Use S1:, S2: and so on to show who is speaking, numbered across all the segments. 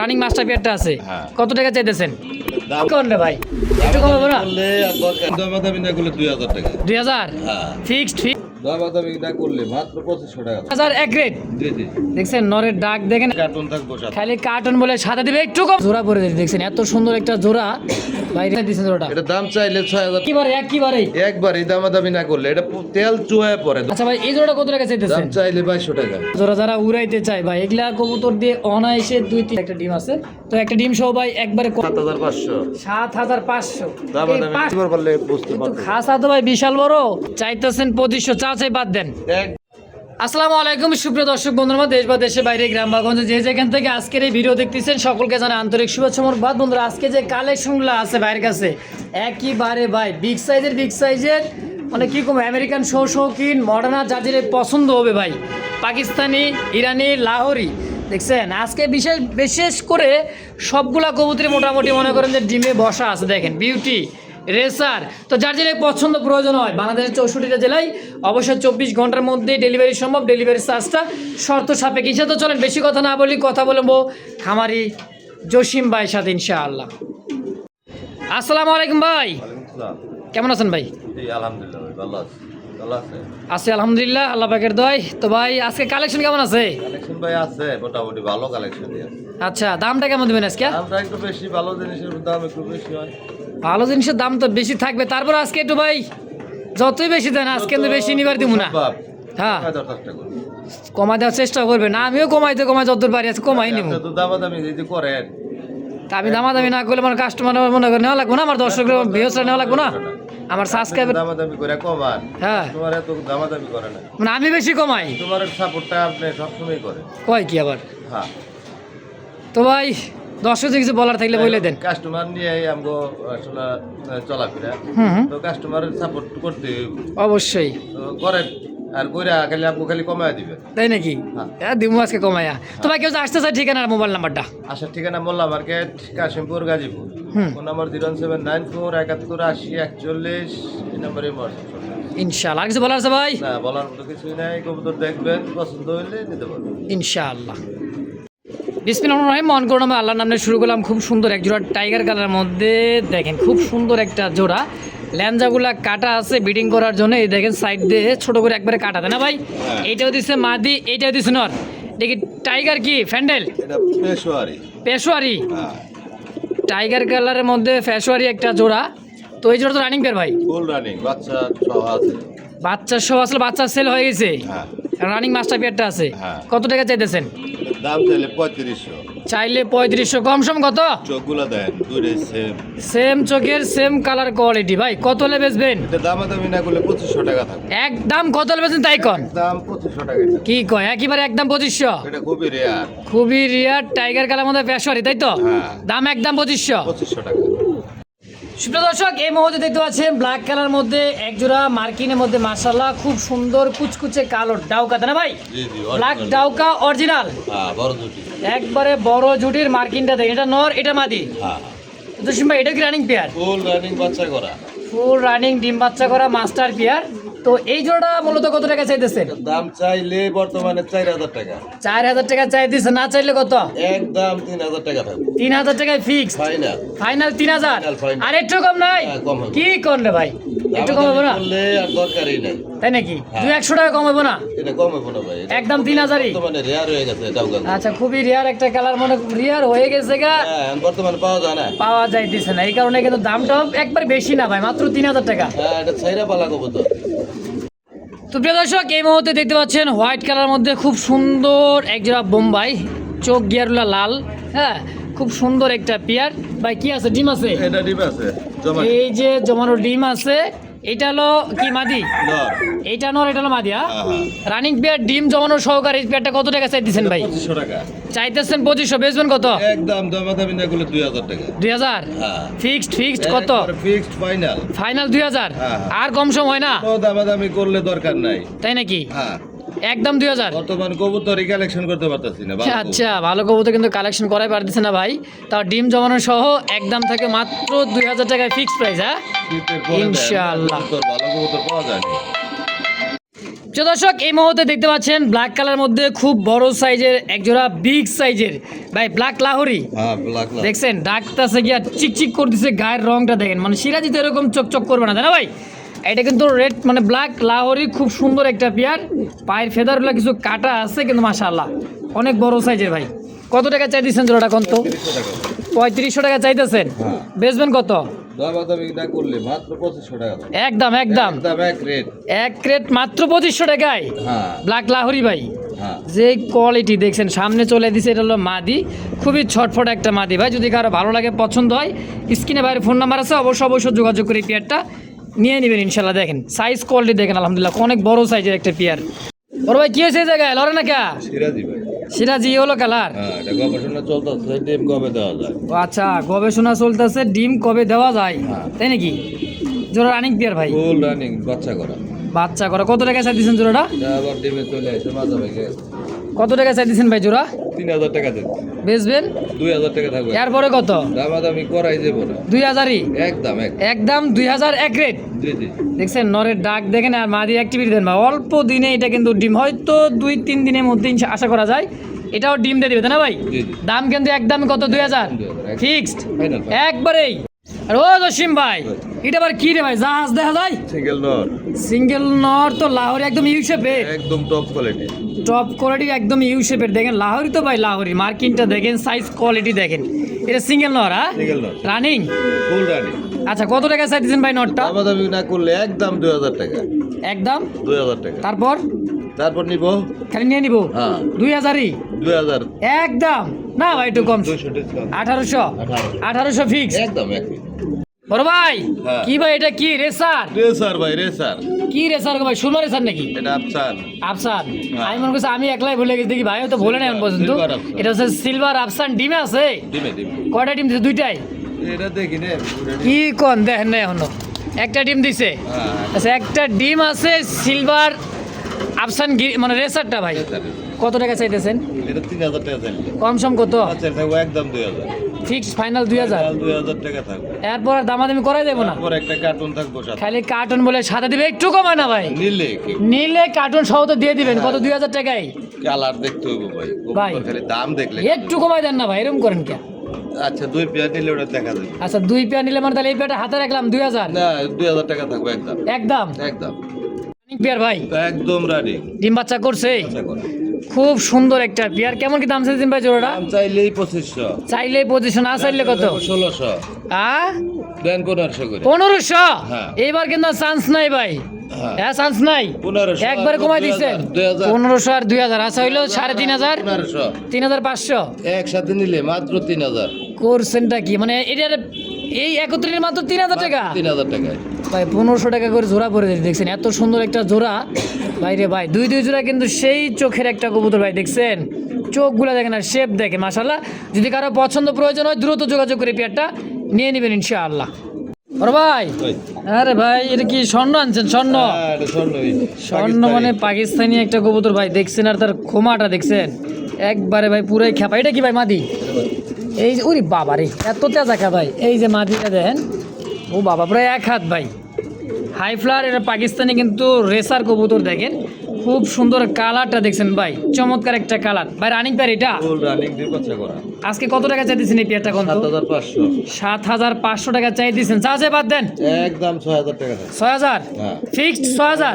S1: Running master পেয়ারটা আছে
S2: হ্যাঁ।
S1: কত টাকা চাইতেছেন?
S2: দাম
S1: কোন রে ভাই একটু কমাবো না?
S2: করলে আর দরকার দামাদামি না করলে 2000 টাকা।
S1: 2000
S2: হ্যাঁ
S1: ফিক্সড
S2: দামাদামি না করলে মাত্র 2500 টাকা।
S1: 1000 এক রেট।
S2: জি জি
S1: দেখছেন নরের ডাক দেখেন,
S2: কার্টুন থাকবো সাথে।
S1: খালি কার্টন বলে সাথে দিবে একটু কম। জোড়া পরে দিয়েছে, দেখছেন এত সুন্দর একটা জোড়া বাইরে দিয়েছেন জোড়াটা
S2: এটা দাম চাইলে 6000
S1: একবারে
S2: একবারই দামাদামি না করলে এটা তেল চুয়ায় পড়ে।
S1: আচ্ছা ভাই এই জোড়া কত টাকা চাইতেছেন?
S2: দাম চাইলে 2200 টাকা।
S1: জোড়া যারা উড়াইতে চায় ভাই এগুলা কবুতর দিয়ে অনায়াসে 2-3 একটা ডিম আছে, তো একটা ডিম সহ ভাই একবারে
S2: 7500
S1: 7500
S2: দামাদামি করতে পারলে বুঝতে
S1: কিন্তু
S2: পারবে।
S1: খাসা তো ভাই বিশাল বড়। চাইতেছেন 2500, চা চাই বাদ দেন। আসসালামু আলাইকুম সুপ্রিয় দর্শক বন্ধুরা, দেশ বা দেশের বাইরে গ্রাম বা গঞ্জে যে যেখান থেকে আজকের এই ভিডিও দেখতেছেন সকলকে জানাই আন্তরিক শুভেচ্ছা মোবারকবাদ। বন্ধুরা আজকে যে কালেকশনগুলো আছে ভাইয়ের কাছে একইবারে ভাই বিগ সাইজের মানে কি কম আমেরিকান শৌখিন মডার্নার যাদের পছন্দ হবে ভাই, পাকিস্তানি, ইরানি, লাহোরি। দেখছেন আজকে বিশেষ করে সবগুলা কবুতরি মোটামুটি মনে করেন যে ডিমে বসা আছে। দেখেন বিউটি রেসার, তো যার জেলায় পছন্দ প্রয়োজন হয় বাংলাদেশের 64টা জেলায় অবশ্যই 24 ঘন্টার মধ্যে ডেলিভারি সম্ভব। ডেলিভারি চার্জটা শর্ত সাপেক্ষে। তো চলেন বেশি কথা না বলি, কথা বলবো খামারি জসিম ভাইয়ের সাথে ইনশাআল্লাহ। আসসালামু আলাইকুম ভাই, কেমন আছেন ভাই?
S2: জি আলহামদুলিল্লাহ ভাই ভালো আছি। ভালো আছে?
S1: আছি আলহামদুলিল্লাহ, আল্লাহ পাকের দোয়ায়। তো ভাই আজকে কালেকশন কেমন আছে?
S2: কালেকশন ভাই আছে মোটামুটি ভালো কালেকশনই আছে।
S1: আচ্ছা দামটা কেমন দেবেন আজকে?
S2: দামটা একটু বেশি, ভালো জিনিসের দাম একটু বেশি হয়।
S1: ভালো জিনিসের দাম তো বেশি থাকবে, তারপর আজকে একটু ভাই যতই বেশি দেন আজকে কিন্তু বেশি নিবার দিব না। হ্যাঁ কমাই দেওয়ার চেষ্টা করবে না, আমিও কমাই যতদূর পারি আছে কমাই নিব।
S2: তো দামাদামি যদি করেন
S1: তা আমি দামাদামি না করলে আমার কাস্টমার মনে করে নেওয়া লাগবে না, আমার দর্শকরা ভিউসরা নেওয়া লাগবে না, আমার সাবস্ক্রাইবার।
S2: দামাদামি করে কমান,
S1: হ্যাঁ
S2: তোমার এত দামাদামি করে না,
S1: মানে আমি বেশি কমাই,
S2: তোমার সাপোর্টটা আপনি সবসময় করে।
S1: কয় কি আবার?
S2: হ্যাঁ
S1: তো ভাই দর্শক কিছু বলার থাকলে বলে দেন।
S2: কাস্টমার নিয়ে আমগো আসলে চলাফেরা, তো কাস্টমারের সাপোর্ট করতে
S1: অবশ্যই
S2: তো করেন। আর কইরা খালি আপনি খালি কমায় দিবেন,
S1: তাই নাকি? হ্যাঁ দিমু আজকে কমাইয়া। তো ভাই কেউ আসতে চাই ঠিকানা আর মোবাইল নাম্বারটা?
S2: আসার ঠিকানা Molla market, Kashimpur, Gazipur. Phone number 079478141 এই নম্বরে
S1: ইনশাআল্লাহ। আর কিছু বলার আছে ভাই?
S2: না বলার মতো কিছুই নাই। কবুতর দেখবেন, পছন্দ হইলে নিতে পারবেন
S1: ইনশাআল্লাহ। বিসমিল্লাহির রহমানির রহিম। মন করুন আমি আল্লাহর নামে শুরু করলাম। খুব সুন্দর এক জোড়া টাইগার কালারের মধ্যে দেখেন খুব সুন্দর একটা জোড়া, ল্যাঞ্জাগুলা কাটা আছে বিডিং করার জন্য। এই দেখেন সাইড দিয়ে ছোট করে একবারে কাটা দেয় না ভাই? এইটাও দিচ্ছে মাদি, এইটাও দিচ্ছে নর। দেখি টাইগার কি ফ্যান্ডেল
S2: এটা পেশোয়ারি।
S1: পেশোয়ারি
S2: হ্যাঁ
S1: টাইগার কালারের মধ্যে পেশোয়ারি একটা জোড়া। তো এই জোড়া তো রানিং পেয়ার ভাই?
S2: ফুল রানিং, বাচ্চা সহ আছে।
S1: বাচ্চা সহ আসলে বাচ্চা সেল হয়ে গেছে,
S2: হ্যাঁ
S1: রানিং মাস্টার পেয়ারটা আছে।
S2: হ্যাঁ।
S1: কত টাকা চাইতেছেন?
S2: দাম চাইলে 3500।
S1: চাইলে 3500, কম সম কত?
S2: চোখগুলো দেন দুইটাই সেম।
S1: সেম চোখের সেম কালার কোয়ালিটি ভাই, কত হলে বেচবেন?
S2: এটা দামাদামি না করলে 2500 টাকা থাকবে।
S1: একদম কত হলে বেচবেন তাই কন?
S2: দাম 2500 টাকা।
S1: কি কয় একেবারে একদম 2500?
S2: এটা খুবই রেয়ার।
S1: খুবই রিয়ার টাইগার কালার মধ্যে পেশোয়ারি তাই তো?
S2: হ্যাঁ।
S1: দাম একদম 2500।
S2: 2500 টাকা।
S1: সুপ্রিয় দর্শক এই মুহূর্তে দেখতে পাচ্ছেন ব্ল্যাক কালার মধ্যে একজোড়া মার্কিনের মধ্যে মাশাআল্লাহ খুব সুন্দর কুচকুচে কালো ডাউকা না ভাই?
S2: জি জি
S1: ব্ল্যাক ডাউকা অরিজিনাল,
S2: হ্যাঁ বড় দুটি।
S1: একবারে বড় জুটির মার্কিনটা দেখেন। এটা নর এটা মাদি।
S2: হ্যাঁ
S1: জসিম ভাই এটা কি রানিং পেয়ার?
S2: ফুল রানিং বাচ্চা করা।
S1: ফুল রানিং ডিম বাচ্চা করা মাস্টার পেয়ার। তো এই জোড়া মূলত কত টাকা চাইতেছেন?
S2: দাম চাইলে বর্তমানে 4000 টাকা।
S1: 4000 টাকা চাইতেছে, না চাইলে কত?
S2: একদম 3000 টাকা থাকবে।
S1: 3000 টাকায় ফিক্স
S2: ফাইনাল।
S1: ফাইনাল 3000।
S2: Final.
S1: আর একটু কম নাই?
S2: হ্যাঁ, কম হবে।
S1: কি কোন রে ভাই একটু কম হবে না?
S2: বললে আর দরকারই নাই।
S1: তাই নাকি?
S2: হ্যাঁ।
S1: 200 টাকা কম হবে না?
S2: এটা কম হবে না ভাই, এটা
S1: একদম 3000ই।
S2: বর্তমানে রেয়ার হয়ে গেছে এটাও গাছ।
S1: আচ্ছা খুবই রিয়ার একটা কালার, মনে রিয়ার হয়ে গেছে গা,
S2: হ্যাঁ বর্তমানে পাওয়া যায় না।
S1: পাওয়া যাইতেছে না, এই কারণে কিন্তু দামটাও একবার বেশি না ভাই, মাত্র 3000 টাকা।
S2: হ্যাঁ এটা ছাইরা পালা কবুতর।
S1: তো প্রিয় দর্শক এই মুহূর্তে দেখতে পাচ্ছেন হোয়াইট কালার মধ্যে খুব সুন্দর একজোড়া বোম্বাই, চোখ গিয়ারগুলা লাল। হ্যাঁ খুব সুন্দর একটা পেয়ার ভাই। কি আছে ডিম আছে?
S2: এটা ডিম আছে জমা।
S1: এই যে জমানো ডিম আছে, এটা হলো কি মাদি?
S2: নর।
S1: এইটা নর এটা হলো মাদি।
S2: হ্যাঁ হ্যাঁ।
S1: রানিং পেয়ার ডিম জমানো সহকারে এই পেয়ারটা কত টাকা চাইতেছেন ভাই?
S2: 2500 টাকা।
S1: চাইতেছেন 2500, বেচবেন কত?
S2: একদম দামাদামি না করলে 2000 টাকা।
S1: 2000
S2: হ্যাঁ
S1: ফিক্সড কত?
S2: Fixed final.
S1: ফাইনাল 2000।
S2: হ্যাঁ।
S1: আর কম সম হয় না?
S2: কোনো দামাদামি করলে দরকার নাই।
S1: তাই নাকি?
S2: হ্যাঁ
S1: একদম 2000।
S2: বর্তমান কবুতরই কালেকশন করতে পারতাছি না।
S1: আচ্ছা ভালো কবুতর কিন্তু কালেকশন করাই পারতেছে না ভাই। তাও ডিম জমানো সহ একদম থাকে মাত্র 2000 টাকায় ফিক্সড প্রাইস। হ্যাঁ ইনশাআল্লাহ।
S2: ভালো কবুতর পাওয়া যায় না।
S1: প্রিয় দর্শক এই মুহূর্তে দেখতে পাচ্ছেন ব্ল্যাক কালার মধ্যে খুব বড় সাইজের একজোড়া বিগ সাইজের ভাই ব্ল্যাক লাহোরি
S2: হ্যাঁ ব্ল্যাক
S1: দেখছেন ডাকতেছে গিয়া চিকচিক করতেছে, গায়ের রংটা দেখেন, মানে সিরাজি তো এরকম চকচক করবে না, তাই না ভাই? এটা কিন্তু রেড মানে ব্ল্যাক লাহোরি, খুব সুন্দর একটা পেয়ার। পায়ের ফেদারগুলো কিছু কাটা আছে কিন্তু মাশাআল্লাহ অনেক বড় সাইজের ভাই। কত টাকা চাই দিচ্ছেন জোড়াটা কোন তো? 3500 টাকা চাইতেছেন, বেচবেন কত? একদম একদম এক রেট মাত্র 2500 টাকায় ব্ল্যাক লাহোরি ভাই। যে কোয়ালিটি দেখছেন সামনে চলে দিছে, এটা হলো মাদি, খুবই ছটফট একটা মাদি ভাই। যদি কারো ভালো লাগে পছন্দ হয় স্ক্রিনে বাইরে ফোন নাম্বার আছে, অবশ্যই যোগাযোগ করে পেয়ারটা নিয়ে নেবেন ইনশাল্লাহ। দেখেন সাইজ কোয়ালিটি দেখেন আলহামদুলিল্লাহ অনেক বড় সাইজের একটা পেয়ার। ওর ভাই কি হয়েছে এই জায়গায় লড়ে না কা? সিরাজি হলো কালার। ও আচ্ছা, গবেষণা চলতেছে ডিম কবে দেওয়া যায়, তাই নাকি? জোড়া রানিং পেয়ার ভাই, বাচ্চা করা। কত টাকা চাই দিচ্ছেন জোড়াটা? কত টাকা চাই দিচ্ছেন ভাই জোড়া?
S2: 3000 টাকা দেন,
S1: বেচবেন
S2: 2000 টাকা থাকবে।
S1: এরপরে কত?
S2: দামাদামি করাই দেবো না,
S1: 2000ই
S2: একদম
S1: 2000 এক রেট। দেখছেন নরের ডাক দেখেন আর মাদি অ্যাক্টিভিটি দেন ভাই। অল্প দিনে এটা কিন্তু ডিম হয়তো 2-3 দিনের মধ্যে আশা করা যায় এটাও ডিম দিয়ে দেবে, তাই না ভাই? দাম কিন্তু একদম কত? 2000 ফিক্সড একবারেই। আর ও জসিম ভাই এটা আবার কি রে ভাই, জাহাজ দেখা যায়? সিঙ্গেল নর তো লাহোরি একদম ইউ শেপের,
S2: একদম টপ কোয়ালিটি
S1: একদম ইউ শেপের। দেখেন লাহোরি তো ভাই লাহোরি, মার্কিনটা দেখেন, সাইজ কোয়ালিটি দেখেন। এটা সিঙ্গেল নর, হ্যাঁ রানিং
S2: ফুল রানিং।
S1: আচ্ছা কত টাকা চাই দিচ্ছেন ভাই নটটা?
S2: দামাদামি না করলে একদম 2000 টাকা,
S1: একদম
S2: 2000 টাকা। তারপর নিব,
S1: খালি নিয়ে নিব 2000ই
S2: 2000
S1: একদম। না ভাই একটু কম, 1800 ফিক্স
S2: একদম।
S1: বড় ভাই
S2: হ্যাঁ।
S1: কি ভাই এটা কি রেসার
S2: ভাই রেসার
S1: কি রেসার গো ভাই? সুরমা রেসার নাকি?
S2: এটা
S1: আফসান। আমি মনে করছি আমি একলাই ভুলে গেছি, দেখি ভাই তো বলে না এখন পর্যন্ত।
S2: Silver আফসান।
S1: এটা হচ্ছে সিলভার আফসান, ডিমে আছে
S2: ডিমে
S1: কয়টা ডিম দিছে? দুইটাই।
S2: এটা দেখি নে
S1: কি কোন দেখেন না এখনো একটা ডিম দিছে। আচ্ছা একটা ডিম আছে সিলভার আফসান মানে রেসারটা ভাই। কত টাকা চাইতেছেন?
S2: এটা 3000 টাকা চাই,
S1: কম সম কত?
S2: আচ্ছা থাকবে একদম 2000
S1: ফিক্সড ফাইনাল 2000
S2: টাকা থাকবে।
S1: এরপর আর দামাদামি করাই দেবো না,
S2: তারপর একটা কার্টুন থাকবো সাথে।
S1: খালি কার্টুন বলে সাথে দিবে, একটু কমায় না ভাই?
S2: কি
S1: নিলে কার্টুন সহ তো দিয়ে দিবেন। কত? 2000 টাকায়।
S2: কালার দেখতে হবে ভাই,
S1: ভাই।
S2: খালি দাম দেখলে
S1: একটু কমাই দেন না ভাই, এরকম করেন কে?
S2: আচ্ছা 2 পেয়ার নিলে ওটা দেখা যাবে।
S1: আচ্ছা 2 পেয়ার নিলে মানে তাহলে এই পেয়ারটা হাতে রাখলাম 2000
S2: না 2000 টাকা থাকবে একদম
S1: একদম পেয়ার ভাই,
S2: একদম রানিং,
S1: ডিম বাচ্চা করছে,
S2: আচ্ছা করে
S1: খুব সুন্দর একটা পেয়ার। কেমন কি দাম চাইছেন ভাই জোড়াটা?
S2: দাম চাইলেই 2500,
S1: চাইলে 2500, না চাইলে কত?
S2: 1600 দেন, 1500 করে।
S1: 1500
S2: হ্যাঁ।
S1: এইবার কিন্তু চান্স নাই ভাই, হ্যাঁ চান্স নাই,
S2: 1500
S1: একবার কমাই দিচ্ছেন। 1500 আর 2000 আচ্ছা হইলো 3500,
S2: 1500
S1: 3500
S2: একসাথে নিলে মাত্র 3000
S1: করছেনটা কি মানে? এটার এই একত্রিত মাত্র 3000 টাকা
S2: 3000 টাকায়
S1: ভাই। 1500 টাকা করে জোড়া পরে দিয়েছে, দেখছেন এত সুন্দর একটা জোড়া ভাই রে ভাই। দুই জোড়া কিন্তু সেই চোখের একটা কবুতর ভাই, দেখছেন চোখগুলো দেখেন আর শেপ দেখে মাশাআল্লাহ। যদি কারো পছন্দ প্রয়োজন হয় দ্রুত যোগাযোগ করে পেয়ারটা নিয়ে নেবেন ইনশাআল্লাহ। ওর ভাই আরে ভাই এটা কি স্বর্ণ আনছেন? স্বর্ণ মানে পাকিস্তানি একটা কবুতর ভাই, দেখছেন আর তার খোমাটা দেখছেন একবারে ভাই পুরাই খেপা। এটা কি ভাই মাদি? এই যে ওরে বাবা রে এত তেজা খা ভাই। এই যে মাদিটা দেখেন, ও বাবা প্রায় 1 হাত ভাই, হাই ফ্লার। এটা পাকিস্তানি কিন্তু রেসার কবুতর, দেখেন খুব সুন্দর কালারটা দেখছেন ভাই, চমৎকার একটা কালার ভাই। রানিং পেয়ার এটা
S2: ফুল রানিং দিয়ে বাচ্চা করা।
S1: আজকে কত টাকা চাই দিচ্ছেন এই পেয়ারটা? কোন
S2: 7500
S1: 7500 টাকা চাই দিচ্ছেন, চাচে বাদ দেন
S2: একদম 6000 টাকা থাকবে।
S1: 6000
S2: হ্যাঁ
S1: ফিক্সড 6000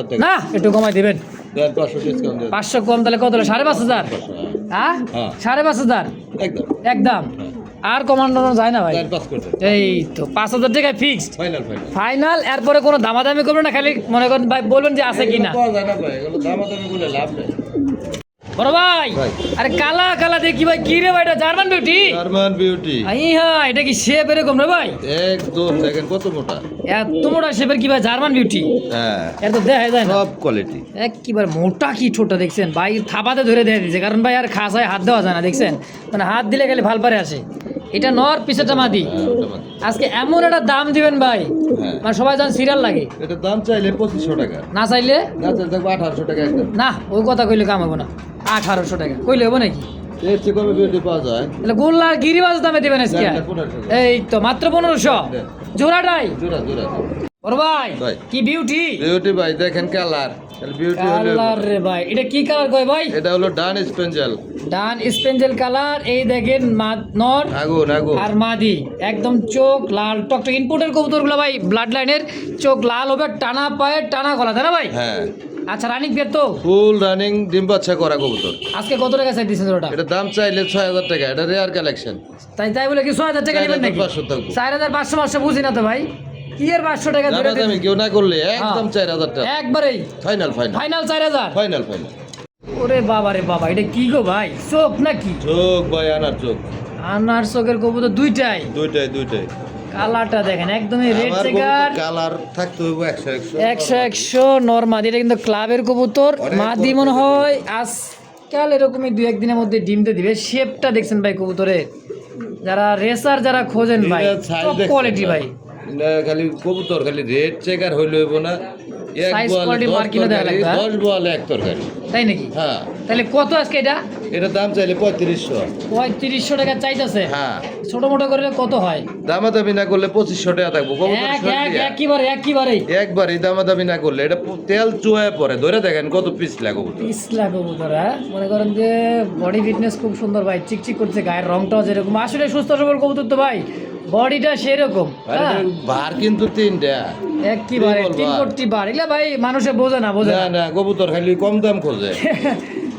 S2: টাকা
S1: না একটু কমাই দিবেন।
S2: দেন 500 ডিসকাউন্ট দেন।
S1: 500 কম তাহলে কত হলো? 5500। হ্যাঁ
S2: হ্যাঁ।
S1: 5500
S2: একদম
S1: একদম। আর কমানো যায় না ভাই।
S2: দেন 5 করে দেন।
S1: এই তো 5000 টাকা ফিক্সড
S2: ফাইনাল
S1: ফাইনাল। এরপরে কোনো দামাদামি করবেন না, খালি মনে করেন ভাই বলবেন যে আছে কিনা।
S2: পাওয়া যায় না ভাই, এগুলো দামাদামি বলে লাভ নেই
S1: বড় ভাই। আরে কালা কালা দেখি ভাই, কি রে ভাই এটা? German beauty.
S2: German beauty.
S1: হ্যাঁ এটা কি শেপ এরকম রে ভাই?
S2: একদম দেখেন কত মোটা,
S1: এত মোটা শেপের কি ভাই জার্মান বিউটি?
S2: হ্যাঁ
S1: এর তো দেখা যায় না,
S2: সব কোয়ালিটি
S1: একবার মোটা কি ছোটটা দেখছেন ভাই, থাপাতে ধরে দিয়ে দিয়েছে। কারণ ভাই আর খাসায় হাত দেওয়া যায় না, দেখছেন মানে হাত দিলে খালি ভাল পারে আসে। এটা নর পিছেটা মাদি। আজকে এমন একটা দাম দিবেন ভাই মানে সবাই জান সিরিয়াল লাগে।
S2: এটা দাম চাইলে 2500 টাকা,
S1: না চাইলে
S2: না চাইলে থাকবে 1800 টাকা একদম।
S1: না ওই কথা কইলে কাম হবে না, 1800 টাকা কইলে হবো নাকি?
S2: এর চেয়ে কমে বিউটি পাওয়া যায়।
S1: তাহলে গোল্লার গিরিবাজ দামে দেবেন আজকে। এই তো মাত্র 1500 জোড়াটাই।
S2: জোড়া
S1: ওর ভাই
S2: ভাই।
S1: কি বিউটি
S2: বিউটি ভাই দেখেন কালার বিউটি হলো
S1: কালার রে ভাই, এটা কি কালার কয় ভাই?
S2: এটা হলো ডান স্পেঞ্জেল
S1: ডান স্পেঞ্জেল কালার। এই দেখেন নর
S2: আগুন আগুন
S1: আর মাদি, একদম চোখ লাল টকটক। ইনপুটের কবুতরগুলো ভাই ব্লাড লাইনের, চোখ লাল হবে, টানা পায়ে টানা গলা, তাই না ভাই?
S2: হ্যাঁ
S1: আচ্ছা রানিং পেয়ার তো
S2: ফুল রানিং ডিম বাচ্চা করা কবুতর।
S1: আজকে কত টাকা চাই দিচ্ছেন ওটা?
S2: এটা দাম চাইলে 6000 টাকা, এটা রেয়ার কালেকশন।
S1: তাই তাই বলে কি 6000 টাকা নেবেন নাকি?
S2: 4500 থাকবো।
S1: 4500 মাসে বুঝি না তো ভাই, কি এর 500 টাকা ধরে
S2: দাম আমি কেউ না করলে একদম
S1: হ্যাঁ।
S2: 4000 টাকা
S1: একবারেই
S2: final final
S1: final 4000।
S2: Final final.
S1: ওরে বাবা রে বাবা, এটা কি গো ভাই, চোখ নাকি?
S2: চোখ ভাই আনার চোখ
S1: আনার চোখের কবুতর দুইটাই।
S2: দুইটাই
S1: কালারটা দেখেন একদমই রেড চেকার,
S2: কালার থাকতে হবে 100
S1: 100 নরমাদি। এটা কিন্তু ক্লাবের কবুতর,
S2: অনেক
S1: মাদি মনে হয় আজকাল এরকমই 2-1 দিনের মধ্যে ডিমতে দিবে। শেপটা দেখছেন ভাই কবুতরের, যারা রেসার যারা খোঁজেন ভাই, টপ কোয়ালিটি ভাই।
S2: খালি কবুতর খালি রেড চেকার হইলে হইব না, এক
S1: Size
S2: বলে
S1: quality
S2: 10
S1: marking ও দেখা
S2: তরকারি,
S1: লাগবে, হ্যাঁ?
S2: 10 বলে এক তরকারি।
S1: তাই নাকি?
S2: হ্যাঁ
S1: তাহলে কত আজকে এটা?
S2: এটা দাম চাইলে 3500।
S1: 3500 টাকা চাইতেছে।
S2: হ্যাঁ
S1: ছোট মোটো করলে কত হয়?
S2: দামাদামি না করলে 2500 টাকা থাকবো কবুতর
S1: একেবারে
S2: একবারই দামাদামি না করলে এটা তেল চুয়ায় পরে ধরে দেখেন কত পিস লাগে কবুতর।
S1: পিছলা কবুতর, হ্যাঁ? মনে করেন যে বডি ফিটনেস খুব সুন্দর ভাই, চিকচিক করছে, গায়ের রংটাও যেরকম, আসলে সুস্থ সবল কবুতর তো ভাই, বডিটা সেরকম।
S2: আর
S1: হ্যাঁ?
S2: এটা ভার কিন্তু 3টা।
S1: একেবারে
S2: কি বলবো
S1: 3
S2: আর?
S1: কোটি বার, এগুলা ভাই মানুষে বোঝে না
S2: না না কবুতর খালি কম দাম খোঁজে।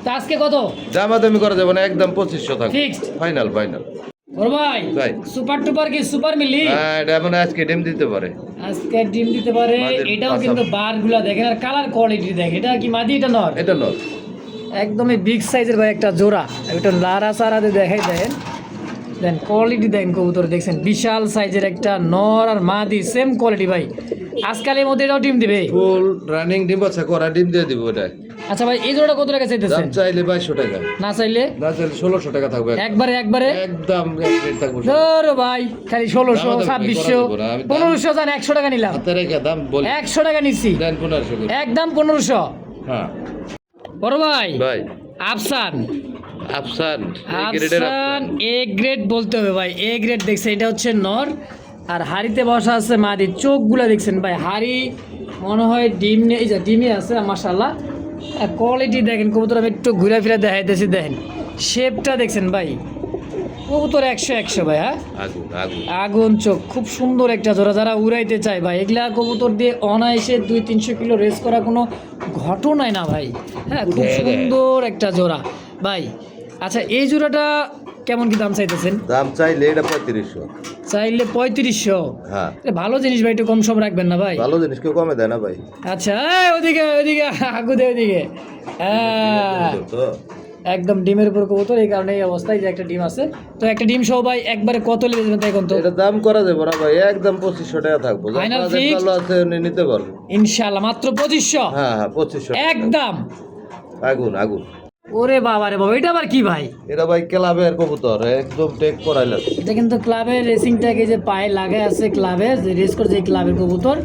S1: তা আজকে কত
S2: দামাদামি করা যাবে না, একদম 2500 থাকবে
S1: ফিক্সড?
S2: Final final.
S1: ওর ভাই
S2: ভাই।
S1: সুপার টুপার কি সুপার মিলি
S2: হ্যাঁ এটা মানে আজকে ডিম দিতে পারে।
S1: আজকে ডিম দিতে পারে।
S2: মাদির
S1: এটাও
S2: পাশাপাশি।
S1: কিন্তু বারগুলা দেখেন আর কালার কোয়ালিটি দেখেন, এটা কি মাদি এটা নর?
S2: এটা নর
S1: একদমই বিগ সাইজের ভাই একটা জোড়া, এটা লারা সারাতে দেখাই দেন, দেন কোয়ালিটি দেখেন কবুতর দেখছেন, বিশাল সাইজের একটা নর আর মাদি সেম কোয়ালিটি ভাই। আজকালের মধ্যে এটাও ডিম দিবে।
S2: ফুল রানিং ডিম বাচ্চা করা ডিম দিয়ে দিব এটা।
S1: আচ্ছা ভাই এই জোড়াটা কত টাকা চাইতেছেন?
S2: দাম চাইলে 2200 টাকা,
S1: না চাইলে
S2: না চাইলে 1600 টাকা থাকবে।
S1: একবারে
S2: একদম এক রেট থাকবে।
S1: ধরো ভাই, খালি 1600
S2: দাম
S1: 2600
S2: করা দেবো না, আমি দাম-
S1: 1500 জান 100 টাকা নিলাম,
S2: হাতে রেখে দাম বলি
S1: 100 টাকা নিচ্ছি,
S2: দেন 1500 করে।
S1: একদম 1500।
S2: হ্যাঁ
S1: বড় ভাই
S2: ভাই
S1: আফসান,
S2: আফসান এই গ্রেডের
S1: আফসান এ গ্রেড বলতে হবে ভাই, এ গ্রেড দেখছে, এটা হচ্ছে নর আর হাড়িতে বসা আছে মাদি, চোখগুলা দেখছেন ভাই, হাড়ি মনে হয় ডিম নেই, এই যে ডিমই আছে মাশাআল্লাহ। কোয়ালিটি দেখেন কবুতর, আমি একটু ঘুরে ফিরে দেখাইতেছি, দেখেন শেপটা দেখছেন ভাই, কবুতর 100 ভাই। হ্যাঁ
S2: আগুন আগুন
S1: আগুন চোখ, খুব সুন্দর একটা জোড়া, যারা উড়াইতে চায় ভাই এগুলা কবুতর দিয়ে অনায়াসে 200-300 কিলো রেস করা কোনো ঘটনাই না ভাই। হ্যাঁ খুব সুন্দর একটা জোড়া ভাই। আচ্ছা এই জোড়াটা কেমন কি দাম চাইতেছেন?
S2: দাম চাইলে এটা 3500।
S1: চাইলে 3500।
S2: হ্যাঁ
S1: ভালো জিনিস ভাই, একটু কম সম রাখবেন না ভাই?
S2: ভালো জিনিস কেউ কমে দেয় না ভাই।
S1: আচ্ছা ওদিকে আগু দে ওদিকে, হ্যাঁ
S2: তো
S1: একদম ডিমের উপর কবুতর, এই কারণে এই অবস্থায় যে একটা ডিম আছে। তো একটা ডিম সহ ভাই একবারে কত লেগে যাবেন তাই কোন তো?
S2: এটা দাম করা যাবে না ভাই, একদম 2500 টাকা থাকবো।
S1: Final
S2: যাদের
S1: fix?
S2: ভালো আছে উনি নিতে পারবে।
S1: ইনশাআল্লাহ মাত্র 2500।
S2: হ্যাঁ হ্যাঁ 2500
S1: একদম।
S2: আগুন আগুন।
S1: ওরে বাবা রে বাবা, এটা আবার কি ভাই?
S2: এটা ভাই ক্লাবের কবুতর, একদম টেক করাইল।
S1: এটা কিন্তু ক্লাবের রেসিং ট্যাগে যে পায়ে লাগাই আছে, ক্লাবে যে রেস করছে এই ক্লাবের কবুতর,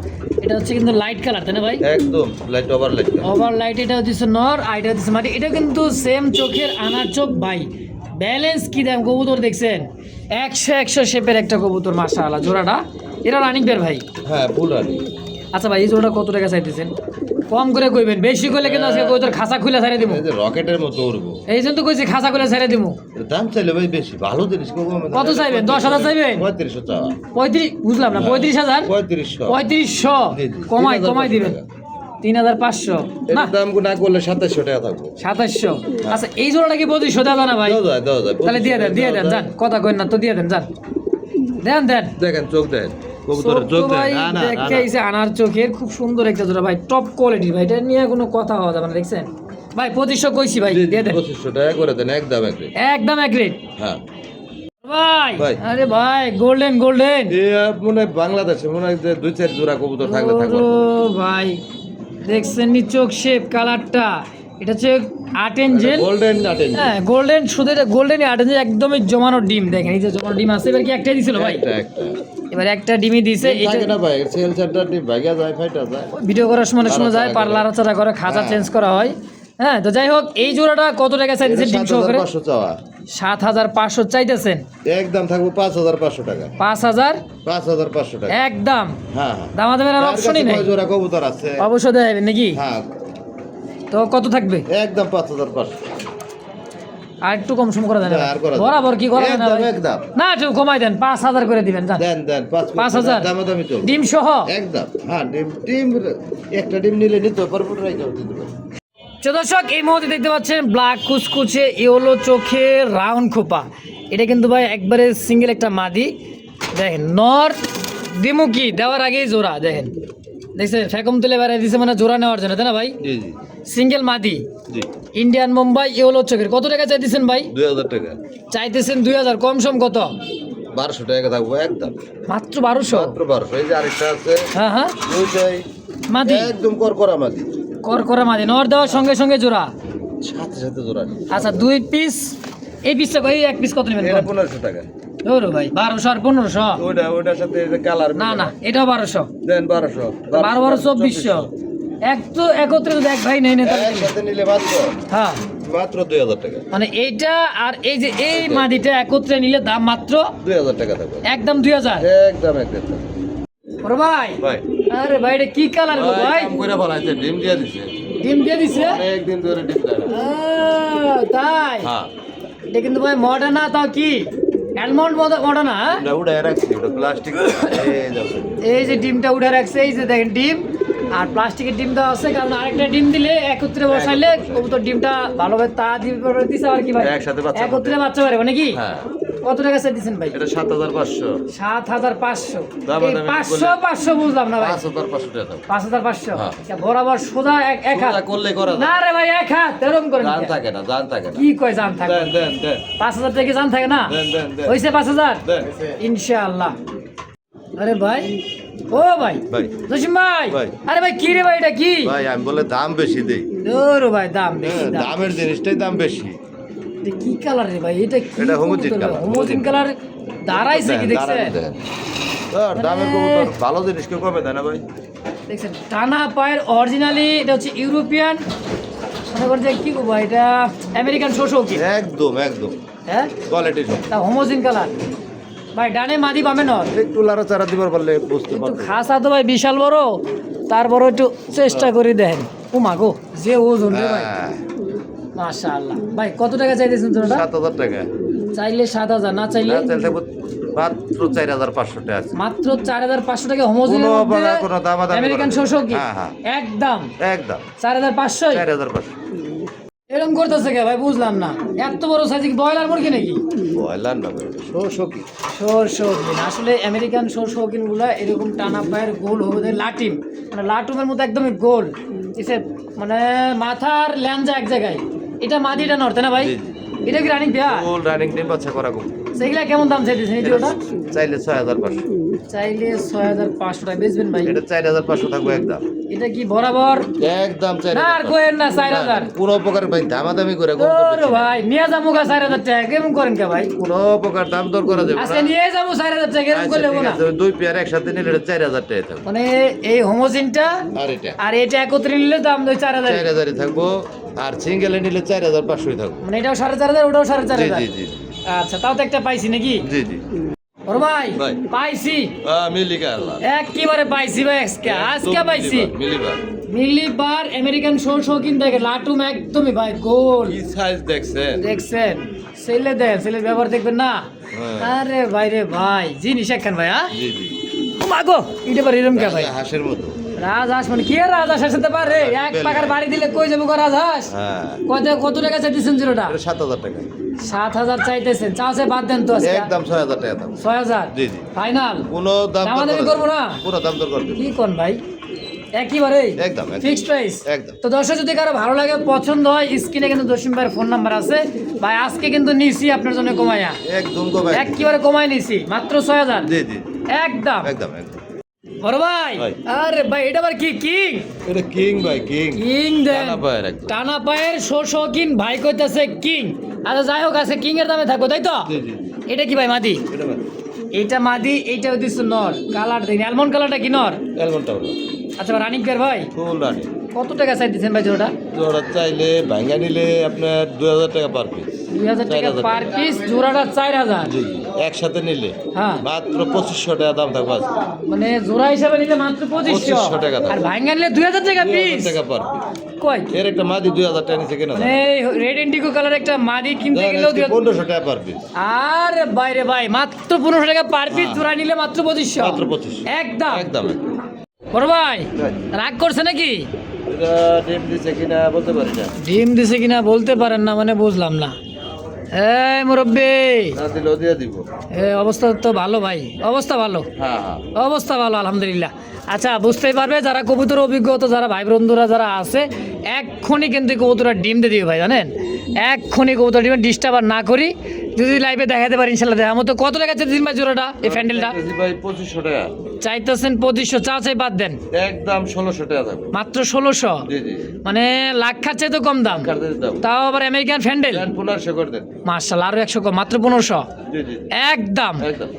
S1: এটা হচ্ছে কিন্তু লাইট কালার তাই না ভাই?
S2: একদম light over light.
S1: Over light, এটা হচ্ছে নর আর এটা হচ্ছে মাটি, এটা কিন্তু সেম চোখের আনার চোখ ভাই। ব্যালেন্স কি দাম কবুতর দেখছেন, 100 শেপের একটা কবুতর মাশাআল্লাহ জোড়াটা। এটা রানিং বের ভাই।
S2: হ্যাঁ ফুল রানি।
S1: আচ্ছা ভাই এই জোড়াটা কত টাকা চাইতেছেন? কম করে কইবেন, বেশি করলে কিন্তু আজকে কবুতর খাঁচা খুলে ছাড়ে দিব।
S2: এই যে রকেটের মতো উড়বো।
S1: এই জন্য তো কইছি খাঁচা খুলে ছাড়ে দিব।
S2: এর দাম চাইলে ভাই বেশি, ভালো জিনিস কেউ কমে দেয় না।
S1: কত চাইবেন? 10,000 চাইবেন?
S2: 3500 চাওয়া।
S1: 35 বুঝলাম না, 35,000?
S2: 3500।
S1: 3500
S2: জি, জি।
S1: কমাই
S2: 3,500
S1: দিবেন, 3,500 না
S2: এর দাম না করলে 2700 টাকা থাকবো।
S1: 2700। আচ্ছা এই জোড়াটা কি 2500 দেওয়া না ভাই?
S2: দাও যায়।
S1: তাহলে দিয়ে দেন যান, কথা কইন না তো, দিয়ে দেন যান, দেন
S2: দেখেন চোখ দেন কবুতরের চোখ
S1: চোখ তো ভাই
S2: দেন। না না
S1: দেখে এই যে আনার চোখের খুব সুন্দর একটা জোড়া ভাই, টপ কোয়ালিটি ভাই, এটা নিয়ে কোনো কথা হওয়া যাবে না। দেখছেন ভাই 2500 কইছি ভাই, দিয়ে দেন
S2: 2500 টাকা করে দেন একদম এক রেট।
S1: একদম এক রেট
S2: হ্যাঁ
S1: ভাই।
S2: ভাই।
S1: আরে ভাই গোল্ডেন
S2: এ মনে হয় বাংলাদেশে মনে হয় যে 2-4 জোড়া কবুতর থাকলে থাকবে।
S1: ও ভাই দেখছেন নি চোখ শেপ কালারটা, এটা হচ্ছে আর্ট এঞ্জেল।
S2: গোল্ডেন নাটেন।
S1: হ্যাঁ গোল্ডেন, শুধু এটা গোল্ডেনই আর্ট এঞ্জেল, একদমই জমানো ডিম দেখেন, এই যে জমানো ডিম আছে। এবার কি একটাই দিছিল ভাই?
S2: একটা
S1: এবার একটা ডিমই দিছে। এটা
S2: থাকে না ভাই, সেল সেন্টার টি ভাগা যায় ফাইটা যায়।
S1: ভিডিও করার সময় অনেক সময় যায়,
S2: লাড়াচাড়া
S1: পার
S2: করে।
S1: লাড়াচাড়া করে, খাঁচা
S2: হ্যাঁ।
S1: চেঞ্জ করা হয়। হ্যাঁ, তো যাই হোক এই জোড়াটা কত টাকা চাইতেছেন ডিম সহকারে?
S2: 7,500 চাওয়া।
S1: 7,500 চাইতেছেন।
S2: একদম থাকবো 5,500 টাকা।
S1: 5,000
S2: 5,500 টাকা।
S1: একদম।
S2: হ্যাঁ।
S1: দামাদামের আর
S2: তার
S1: অপশনই
S2: কাছে
S1: নেই।
S2: কয় জোড়া কবুতর আছে?
S1: অবশ্যই দেবেন নাকি?
S2: হ্যাঁ,
S1: তো কত থাকবে?
S2: একদম 5,500।
S1: আর একটু কম সম করে দেন।
S2: না, আর করা যাবে না।
S1: বরাবর কি করা না
S2: একদম,
S1: ভাই?
S2: একদম।
S1: না, একটু কমাই দেন, 5,000 করে দিবেন জান।
S2: দেন
S1: 5,000
S2: দামাদামি চলবে।
S1: ডিম সহ।
S2: একদম। হ্যাঁ, ডিম একটা ডিম নিলে নিতে পারবো ট্রাই করে দিতে পারবো।
S1: দর্শক এই মুহূর্তে দেখতে পাচ্ছেন ব্ল্যাক কুচকুচে ইয়েলো চোখে রাউন্ড খোপা। এটা কিন্তু ভাই একবারে সিঙ্গেল একটা মাদি। দেখেন নর দিমুকি দেওয়ার আগেই জোড়া দেখেন, দেখছেন ফেকম তুলে বেড়াই দিছে মানে জোড়া নেওয়ার জন্য, তাই না ভাই?
S2: জি জি
S1: সিঙ্গেল মাদি
S2: জি।
S1: ইন্ডিয়ান মুম্বাই ইয়েলো চোখের। কত টাকা চাইতেছেন ভাই?
S2: 2,000 টাকা।
S1: চাইতেছেন 2,000, কম সম কত?
S2: 1,200 টাকা থাকবো একদম।
S1: মাত্র 1200?
S2: মাত্র 1200। এই যে আরেকটা আছে,
S1: হ্যাঁ হ্যাঁ,
S2: ওইটাই
S1: মাদি
S2: একদম করকরা মাদি।
S1: করা মাদি, নর দেওয়ার সঙ্গে সঙ্গে জোড়া।
S2: সাথে সাথে জোড়া নেই।
S1: আচ্ছা 2 পিস। এই পিসটা ভাই এক পিস কত নেবেন?
S2: এটা 1,500 টাকা।
S1: ধরো ভাই 1200 আর 1500।
S2: ওইটার সাথে এটা কালার
S1: না না, এটাও 1200।
S2: দেন 1200।
S1: 12 2400। এক তো একত্রে যদি এক ভাই নেই না তাহলে
S2: একসাথে নিলে মাত্র
S1: হ্যাঁ,
S2: মাত্র 2,000 টাকা।
S1: মানে এইটা আর এই যে এই মাদিটা একত্রে নিলে দাম মাত্র
S2: 2,000 টাকা থাকবে।
S1: একদম 2000।
S2: একদম একদম।
S1: ওরে ভাই,
S2: ভাই
S1: আরে ভাই এটা কি কালার গো ভাই?
S2: কাম কইরা বানাইছে, ডিম দিয়ে দিছে।
S1: ডিম দিয়ে দিছে?
S2: একদিন ধরে ডিম দেয় না।
S1: তাই?
S2: হ্যাঁ,
S1: এটা কিন্তু ভাই মডার্ন না, তাও কি অ্যালমন্ড মডার্ন না? হ্যাঁ?
S2: এটা উড়ায় রাখছি, ওটা প্লাস্টিক। এই দেখো,
S1: এই যে ডিমটা উঠে রাখছে, এই যে দেখেন ডিম আর প্লাস্টিকের ডিম দেওয়া আছে, কারণ আরেকটা ডিম দিলে একত্রে বসাইলে কবুতর ডিমটা ভালোভাবে তা দিতে আর কি ভাই
S2: একসাথে বাচ্চা
S1: একত্রে বাচ্চা পারবে নাকি?
S2: হ্যাঁ।
S1: কত টাকা চাইতেছেন ভাই?
S2: এটা 7,500।
S1: 7,500।
S2: দামাদামি
S1: এই 500 বুঝলাম না ভাই।
S2: 5,500 টাকা।
S1: 5,500
S2: হ্যাঁ।
S1: বরাবর সোজা এক হাত।
S2: সোজা করলে করা যায়।
S1: না রে ভাই, এক হাত এরকম করেন
S2: জান
S1: কে?
S2: থাকে না, জান থাকে না।
S1: কি কয় জান থাকে?
S2: দেন
S1: 5,000 টাকা জান থাকে না?
S2: দেন।
S1: হইছে 5,000
S2: দেন।
S1: ইনশাআল্লাহ। আরে ভাই, ও ভাই
S2: ভাই
S1: জসিম ভাই,
S2: ভাই।
S1: আরে ভাই কি রে ভাই, এটা কি?
S2: ভাই আমি বলে দাম বেশি দেই।
S1: ওরে ভাই দাম বেশি, দাম।
S2: দামের জিনিসটাই দাম বেশি।
S1: এটা কি কালার রে ভাই? এটা কি?
S2: এটা হোমোজিন কালার।
S1: হোমোজিন কালার দাঁড়াইছে কি দেখছেন?
S2: দেন। দামের কবুতর ভালো জিনিস কেউ কমে দেয় না ভাই।
S1: দেখছেন টানা পায়ের অরিজিনালি, এটা হচ্ছে ইউরোপিয়ান, মনে করছে কি গো ভাই, এটা আমেরিকান শোষো কি?
S2: একদম
S1: হ্যাঁ,
S2: কোয়ালিটি সব।
S1: তা হোমোজিন কালার ভাই, ডানে মাদি বামে নর।
S2: একটু লাড়াচাড়া দিবার পারলে বুঝতে
S1: কিন্তু
S2: পারবে।
S1: খাসা তো ভাই বিশাল বড়, তারপর একটু চেষ্টা করে দেখেন। ও মাগো যে ওজন রে ভাই,
S2: হ্যাঁ,
S1: মাশাআল্লাহ। ভাই কত টাকা চাইতেছেন তোরা?
S2: 7,000 টাকা।
S1: চাইলে 7,000, না চাইলে
S2: না চাইলে মাত্র 4,500 টাকা আছে।
S1: মাত্র 4,500 টাকা। হোমোজিনের
S2: কোনো
S1: মধ্যে
S2: প্রকার কোনো দামাদামি
S1: আমেরিকান
S2: করা যাবে না।
S1: শোষক কি?
S2: হ্যাঁ, হ্যাঁ।
S1: একদম
S2: একদম
S1: 4,500।
S2: 4,500।
S1: এরকম করতেছে কে ভাই, বুঝলাম না। এত বড় সাইজ কি ব্রয়লার মুরগি নাকি?
S2: বয়লার না ভাই, শোকি।
S1: শোর শৌখিন, আসলে আমেরিকান শোর শৌখিন গুলা এরকম টানা পায়ের গোল হবে, লাটিম মানে লাটুমের মতো একদমই গোল, এসে মানে মাথার ল্যাঞ্জা এক জায়গায়। এটা মাদিটা নড়তে না ভাই?
S2: জি,
S1: এটা কি রানিং বিয়া?
S2: ফুল রানিং ডিম বাচ্চা করা খুব।
S1: সেগুলা কেমন দাম চাইতেছেন? এই যে ওটা
S2: চাইলে 6,500।
S1: চাইলে 6,500 টাকা বেচবেন ভাই?
S2: এটা 4,500 থাকবে একদম।
S1: এটা কি বরাবর?
S2: একদম
S1: না আর কোয়েন না 4,000।
S2: কোনো প্রকার ভাই দামাদামি করে
S1: ওরে ভাই নিয়ে যাবো গা 4,000 টাকা, কেমন করেন কে ভাই?
S2: কোনো প্রকার দাম দর করা যাবে
S1: আজকে
S2: না।
S1: নিয়ে যাবো 4,000 টাকা, এরকম
S2: আচ্ছা,
S1: করলে
S2: ঠিক
S1: হবো না।
S2: আছে, দুই পেয়ার একসাথে নিলে এটা 4,000 টাকা থাকবে।
S1: মানে এই হোমোজিনটা
S2: আর এটা
S1: আর এটা একত্রে নিলে দাম 4,000।
S2: 4,000 থাকবো, আর সিঙ্গেলে নিলে 4,500 থাকবে।
S1: মানে এটাও 4,500, ওটাও
S2: জি
S1: 4,500।
S2: জি জি
S1: আচ্ছা তাও তো একটা পাইছি নাকি?
S2: জি জি।
S1: ওর ভাই
S2: ভাই।
S1: পাইছি,
S2: মিলিকা আল্লাহ
S1: একেবারে পাইছি ভাই, আজকে পাইছি।
S2: মিলিবার
S1: মিলিবার আমেরিকান শৌখিন দেখে লাটুম একদমই ভাই গোল।
S2: কি সাইজ দেখছেন?
S1: দেখছেন ছেলে দেন, ছেলের ব্যবহার দেখবেন না?
S2: হ্যাঁ।
S1: আরে ভাই রে ভাই, জিনিস একখান ভাই। হ্যাঁ
S2: জি জি।
S1: মাগো এটা বার এরম কে ভাই?
S2: হাঁসের মতো।
S1: রাজহাঁস মানে কি আর রাজহাঁস আসতে পারে? এক পাকার বাড়ি দিলে কই যাবো গো রাজহাঁস?
S2: হ্যাঁ,
S1: কত টাকা চাইতেছেন জিরোটা?
S2: এটা 7,000 টাকা।
S1: 7,000 চাইতেছেন, চাষে বাদ দেন তো আজকে।
S2: একদম 6,000 টাকা দাম।
S1: 6,000
S2: জি জি।
S1: ফাইনাল?
S2: কোনো দাম দর
S1: দামাদামি
S2: করা
S1: করবো
S2: যাবে
S1: না?
S2: পুরো দাম দর করবে।
S1: কি কোন ভাই, একেবারে
S2: একদম
S1: ফিক্সড প্রাইস।
S2: একদম।
S1: তো দর্শক যদি কারো ভালো লাগে পছন্দ হয়, স্ক্রিনে কিন্তু জসিম ভাইয়ের ফোন নাম্বার আছে। ভাই আজকে কিন্তু নিছি আপনার জন্য কমাইয়া,
S2: একদম গো ভাই।
S1: একেবারে কমাই নিছি মাত্র 6,000।
S2: জি জি
S1: একদম
S2: একদম একদম।
S1: বড় ভাই।
S2: ভাই।
S1: আরে ভাই এটা আবার কি কিং?
S2: এটা কিং ভাই, কিং।
S1: কিং দেন,
S2: টানা পায়ের একদম।
S1: টানা পায়ের শৌখিন ভাই কইতাছে কিং। আচ্ছা যাই হোক, আছে কিং এর দামে থাকবো তাই তো?
S2: জি জি।
S1: এটা কি ভাই মাদি?
S2: এটা মানে
S1: এইটা মাদি, এইটা হচ্ছে নর। কালার দিন অ্যালমন্ড কালারটা কি নর?
S2: অ্যালমন্ডটা হলো
S1: আচ্ছা রানিং পেয়ার ভাই,
S2: ফুল রানি।
S1: কত টাকা চাই দিচ্ছেন ভাই জোড়াটা?
S2: জোড়া চাইলে ভাঙ্গা নিলে আপনার 2000 টাকা পার পিস।
S1: 2000 টাকা
S2: 4000
S1: পার পিস, জোড়াটা 4000।
S2: জি জি, একসাথে নিলে
S1: হ্যাঁ,
S2: মাত্র 2500 টাকা দাম থাকবে আজকে।
S1: মানে জোড়া হিসাবে নিলে মাত্র 2500
S2: টাকা দাম।
S1: আর ভাঙ্গা নিলে 2000 টাকা
S2: 2000
S1: পিস।
S2: টাকা পার পিস।
S1: কই
S2: এর একটা মাদি 2000 টাকা নিচে কেনা
S1: মানে রেড ইন্ডিগো কালার একটা মাদি কিনতে গেলেও
S2: 1500 টাকা পার পিস।
S1: আর বাইরে ভাই মাত্র 1500 টাকা পার পিস,
S2: হ্যাঁ।
S1: জোড়া নিলে মাত্র 2500।
S2: মাত্র 2500
S1: একদম
S2: একদম।
S1: বড় ভাই রাগ করছে নাকি?
S2: এটা ডিম দিছে কিনা বলতে পারি না।
S1: ডিম দিছে কিনা বলতে পারেন না মানে বুঝলাম না। এই মুরব্বি,
S2: না দিলেও দিয়ে দিব।
S1: অবস্থা তো ভালো ভাই, অবস্থা ভালো,
S2: হ্যাঁ হ্যাঁ।
S1: অবস্থা ভালো আলহামদুলিল্লাহ। আচ্ছা, বুঝতেই পারবে যারা কবুতর অভিজ্ঞতা যারা ভাই বন্ধুরা যারা আছে, এক্ষুনি কিন্তু কবুতরা ডিম দিয়ে দিবে ভাই, জানেন? এক্ষুনি কবুতর ডিম ডিস্টার্ব আর না করি, যদি লাইভে দেখাতে পারি ইনশাল্লাহ দেখা মতো। কত টাকা চাইতেছেন ভাই জোড়াটা, এই ফ্যান্ডেলটা?
S2: চাইতেছি ভাই 2500 টাকা।
S1: চাইতেছেন 2500, চা চাই বাদ দেন,
S2: একদম 1600 টাকা থাকবে।
S1: মাত্র 1600।
S2: জি জি,
S1: মানে লাখ খাচ্ছে তো কম দাম,
S2: কাটতে দাও।
S1: তাও আবার আমেরিকান ফ্যান্ডেল।
S2: 1500 করে দেন।
S1: মার্শাল আরো 100 কম, মাত্র 1500
S2: জি জি,
S1: একদম।
S2: একদম।